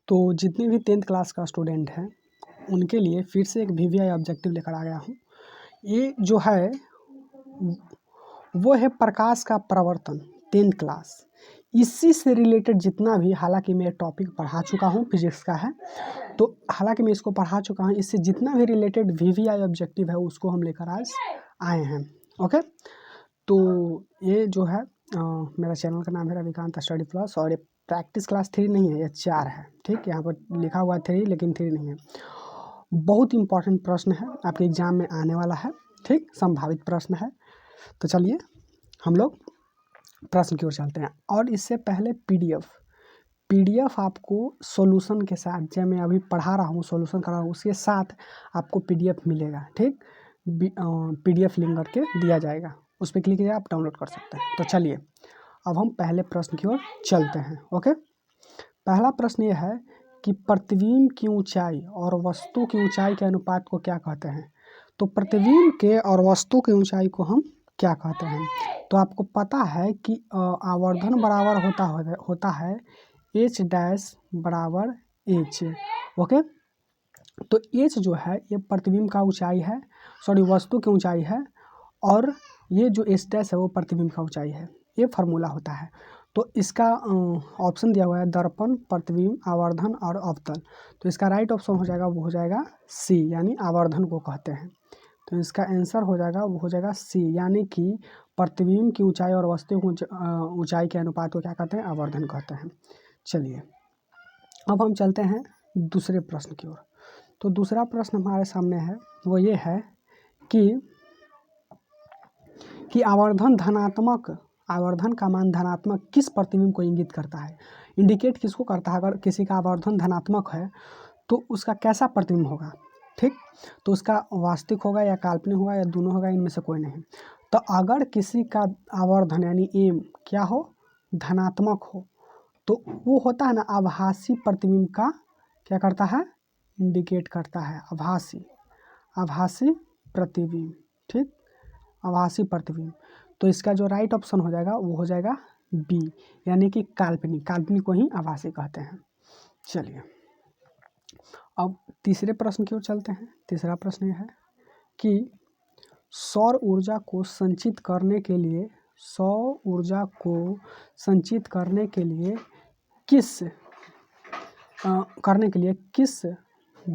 तो जितने भी 10th क्लास का स्टूडेंट हैं उनके लिए फिर से एक वीवीआई ऑब्जेक्टिव लेकर आ गया हूँ। ये जो है वो है प्रकाश का प्रवर्तन 10th क्लास। इसी से रिलेटेड जितना भी, हालांकि मैं टॉपिक पढ़ा चुका हूँ, फिजिक्स का है, तो हालांकि मैं इसको पढ़ा चुका हूँ, इससे जितना भी रिलेटेड वीवीआई ऑब्जेक्टिव है उसको हम लेकर आज आए हैं। ओके, तो ये जो है मेरा चैनल का नाम है रविकांत स्टडी प्लस, और ये प्रैक्टिस क्लास 3 नहीं है, ये 4 है। ठीक, यहाँ पर लिखा हुआ है 3 लेकिन 3 नहीं है। बहुत इंपॉर्टेंट प्रश्न है, आपके एग्जाम में आने वाला है। ठीक, संभावित प्रश्न है। तो चलिए हम लोग प्रश्न की ओर चलते हैं। और इससे पहले पीडीएफ आपको सॉल्यूशन के साथ, जब मैं अभी पढ़ा रहा हूँ सॉल्यूशन कर रहा हूँ, उसके साथ आपको पीडीएफ मिलेगा। ठीक, पीडीएफ लिंक करके दिया जाएगा, उस पर क्लिक कीजिए, आप डाउनलोड कर सकते हैं। तो चलिए अब हम पहले प्रश्न की ओर चलते हैं। ओके, पहला प्रश्न ये है कि प्रतिबिंब की ऊंचाई और वस्तु की ऊंचाई के अनुपात को क्या कहते हैं। तो प्रतिबिंब के और वस्तु की ऊंचाई को हम क्या कहते हैं। तो आपको पता है कि आवर्धन बराबर होता है एच डैश बराबर एच। ओके, तो एच जो है ये प्रतिबिंब का ऊंचाई है, वस्तु की ऊंचाई है, और ये जो एच डैश है वो प्रतिबिंब का ऊंचाई है। ये फार्मूला होता है। तो इसका ऑप्शन दिया हुआ है दर्पण, प्रतिबिंब, आवर्धन और अवतल। तो इसका राइट ऑप्शन हो जाएगा, वो हो जाएगा सी, यानी आवर्धन को कहते हैं। तो इसका आंसर हो जाएगा, वो हो जाएगा सी, यानी कि प्रतिबिंब की ऊंचाई और वस्तु की ऊंचाई के अनुपात को क्या कहते हैं, आवर्धन कहते हैं। चलिए अब हम चलते हैं दूसरे प्रश्न की ओर। तो दूसरा प्रश्न हमारे सामने है, वो ये है कि आवर्धन का मान धनात्मक किस प्रतिबिंब को इंगित करता है। इंडिकेट किसको करता है, अगर किसी का आवर्धन धनात्मक है तो उसका कैसा प्रतिबिंब होगा। ठीक, तो उसका वास्तविक होगा या काल्पनिक होगा या दोनों होगा, इनमें से कोई नहीं। तो अगर किसी का आवर्धन यानी एम क्या हो, धनात्मक हो, तो वो होता है ना आभासी प्रतिबिंब का क्या करता है, इंडिकेट करता है। आभासी प्रतिबिंब। ठीक, आभासी प्रतिबिंब। तो इसका जो राइट ऑप्शन हो जाएगा वो हो जाएगा बी, यानी कि काल्पनिक को ही आभासी कहते हैं। चलिए अब तीसरे प्रश्न की ओर चलते हैं। तीसरा प्रश्न यह है कि सौर ऊर्जा को संचित करने के लिए किस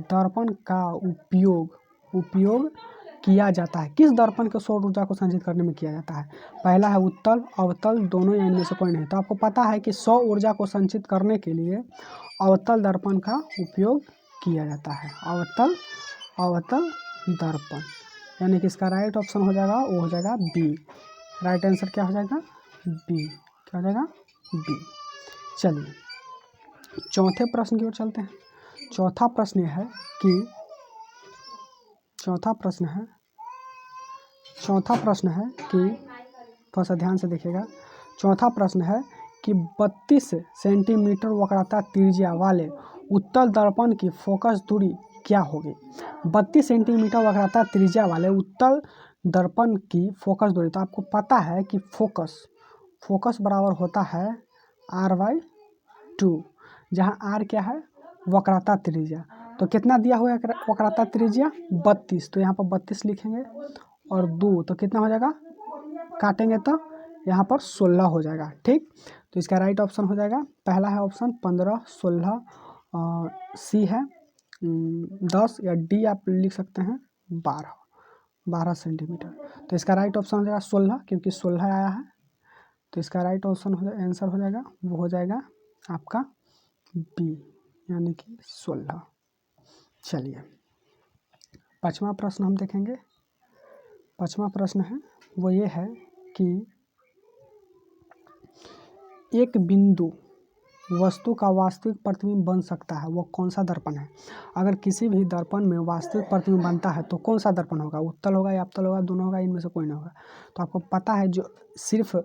दर्पण का उपयोग किया जाता है। किस दर्पण को सौर ऊर्जा को संचित करने में किया जाता है। पहला है उत्तल, अवतल, दोनों या इनमें से कोई नहीं। तो आपको पता है कि सौर ऊर्जा को संचित करने के लिए अवतल दर्पण का उपयोग किया जाता है। अवतल दर्पण, यानी कि इसका राइट ऑप्शन हो जाएगा, वो हो जाएगा बी। राइट आंसर क्या हो जाएगा, बी। क्या हो जाएगा, बी। चलिए चौथे प्रश्न की ओर चलते हैं। चौथा प्रश्न है कि थोड़ा सा ध्यान से देखिएगा। चौथा प्रश्न है कि 32 सेंटीमीटर वक्रता त्रिज्या वाले उत्तल दर्पण की फोकस दूरी क्या होगी। 32 सेंटीमीटर वक्रता त्रिज्या वाले उत्तल दर्पण की फोकस दूरी, तो आपको पता है कि फोकस बराबर होता है r/2, जहाँ r क्या है, वक्रता त्रिज्या। तो कितना दिया हुआ है वक्रता त्रिज्या, 32, तो यहाँ पर 32 लिखेंगे, और 2 तो कितना हो जाएगा, काटेंगे तो यहाँ पर 16 हो जाएगा। ठीक, तो इसका राइट ऑप्शन हो जाएगा, पहला है ऑप्शन 15, 16, सी है 10, या डी आप लिख सकते हैं 12 सेंटीमीटर। तो इसका राइट ऑप्शन हो जाएगा 16, क्योंकि 16 आया है। तो इसका राइट ऑप्शन आंसर हो जाएगा, वो हो जाएगा आपका बी, यानी कि 16। चलिए पांचवा प्रश्न हम देखेंगे। पांचवा प्रश्न है वो ये है कि एक बिंदु वस्तु का वास्तविक प्रतिबिंब बन सकता है, वो कौन सा दर्पण है। अगर किसी भी दर्पण में वास्तविक प्रतिबिंब बनता है तो कौन सा दर्पण होगा, उत्तल होगा या अवतल होगा, दोनों होगा, इनमें से कोई नहीं होगा। तो आपको पता है जो सिर्फ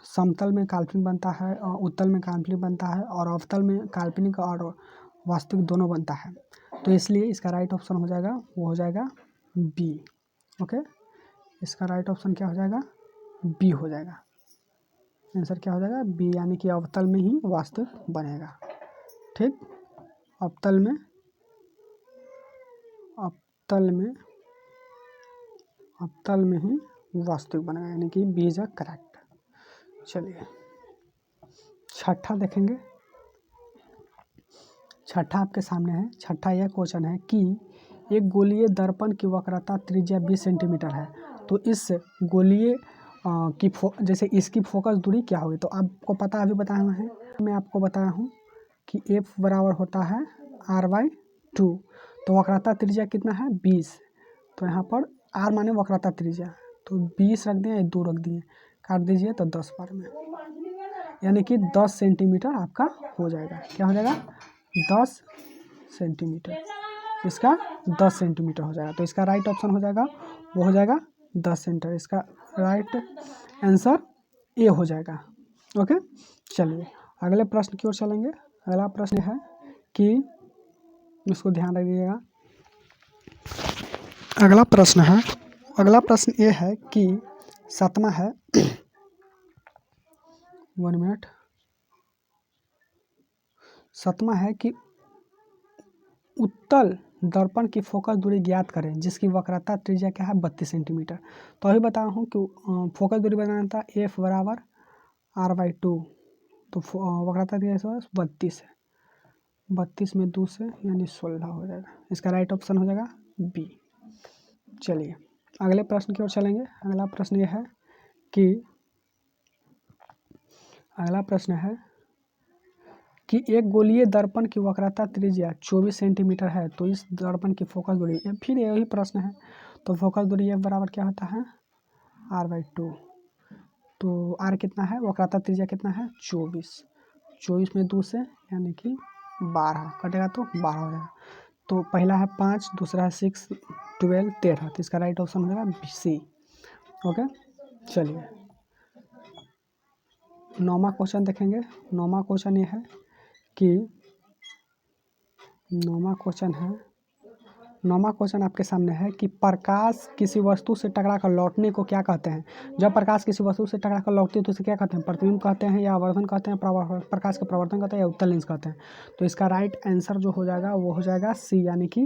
समतल में काल्पनिक बनता है, उत्तल में काल्पनिक बनता है, और अवतल में काल्पनिक और वास्तविक दोनों बनता है। तो इसलिए इसका राइट ऑप्शन हो जाएगा, वो हो जाएगा बी। ओके, इसका राइट ऑप्शन क्या हो जाएगा, बी हो जाएगा। आंसर क्या हो जाएगा, बी, यानी कि अवतल में ही वास्तविक बनेगा। ठीक, अवतल में ही वास्तविक बनेगा, यानी कि बी इज अ करेक्ट। चलिए छठा देखेंगे। छठा आपके सामने है। छठा यह क्वेश्चन है कि एक गोलीय दर्पण की वक्रता त्रिज्या 20 सेंटीमीटर है, तो इस गोलीय जैसे इसकी फोकस दूरी क्या होगी। तो आपको पता अभी बताया है, मैं आपको बताया हूँ कि एफ बराबर होता है r/2। तो वक्रता त्रिज्या कितना है 20। तो यहाँ पर r माने वक्रता त्रिज्या, तो 20 रख दिए, 2 रख दिए, काट दीजिए तो 10 बार में, यानी कि 10 सेंटीमीटर आपका हो जाएगा। क्या हो जाएगा 10 सेंटीमीटर, इसका 10 सेंटीमीटर हो जाएगा। तो इसका राइट ऑप्शन हो जाएगा, वो हो जाएगा 10 सेंटीमीटर। इसका राइट आंसर ए हो जाएगा। ओके, चलिए अगले प्रश्न की ओर चलेंगे। अगला प्रश्न है कि इसको ध्यान रखिएगा। अगला प्रश्न ये है कि 7वां है 1 मिनट। 7वां है कि उत्तल दर्पण की फोकस दूरी ज्ञात करें जिसकी वक्रता त्रिज्या क्या है 32 सेंटीमीटर। तो अभी बताया हूँ कि फोकस दूरी बनाना था एफ बराबर r/2। तो वक्रता त्रिज्या 32 है, 32 में 2 से यानी 16 हो जाएगा। इसका राइट ऑप्शन हो जाएगा बी। चलिए अगले प्रश्न की ओर चलेंगे। अगला प्रश्न ये है कि एक गोलीय दर्पण की वक्रता त्रिज्या 24 सेंटीमीटर है, तो इस दर्पण की फोकस दूरी, फिर यही प्रश्न है। तो फोकस दूरी एफ बराबर क्या होता है r/2। तो r कितना है, वक्रता त्रिज्या कितना है 24 में 2 से यानी कि 12 कटेगा तो 12 हो जाएगा। तो पहला है 5, दूसरा है 6, 12, 13। तो इसका राइट ऑप्शन हो जाएगा सी। ओके, चलिए 9वां क्वेश्चन देखेंगे। 9वां क्वेश्चन ये है कि 9वां क्वेश्चन आपके सामने है कि प्रकाश किसी वस्तु से टकराकर लौटने को क्या कहते हैं। जब प्रकाश किसी वस्तु से टकराकर लौटती है तो उसे क्या कहते हैं, प्रतिबिंब कहते हैं, या आवर्धन कहते हैं, प्रकाश का प्रवर्धन कहते हैं, या उत्तल लेंस कहते हैं। तो इसका राइट आंसर जो हो जाएगा वो हो जाएगा सी, यानी कि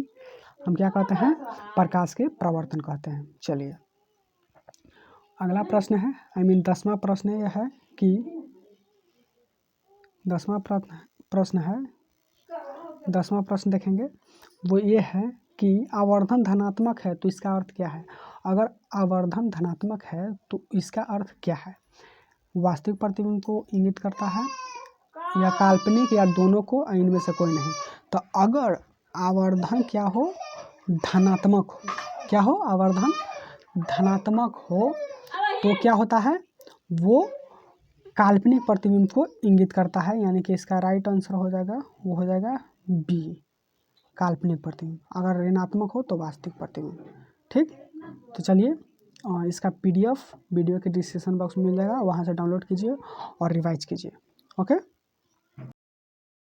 हम क्या कहते हैं, प्रकाश के प्रवर्तन कहते हैं। चलिए अगला प्रश्न है 10वां प्रश्न यह है कि 10वां प्रश्न देखेंगे। वो ये है कि आवर्धन धनात्मक है तो इसका अर्थ क्या है। अगर आवर्धन धनात्मक है तो इसका अर्थ क्या है, वास्तविक प्रतिबिंब को इंगित करता है या काल्पनिक, या दोनों को, इनमें से कोई नहीं। तो अगर आवर्धन क्या हो, धनात्मक हो, क्या हो, आवर्धन धनात्मक हो तो क्या होता है, वो काल्पनिक प्रतिबिंब को इंगित करता है, यानी कि इसका राइट आंसर हो जाएगा, वो हो जाएगा बी, काल्पनिक प्रतिबिंब। अगर ऋणात्मक हो तो वास्तविक प्रतिबिंब। ठीक, तो चलिए इसका PDF वीडियो के डिस्क्रिप्शन बॉक्स में मिल जाएगा, वहाँ से डाउनलोड कीजिए और रिवाइज कीजिए। ओके।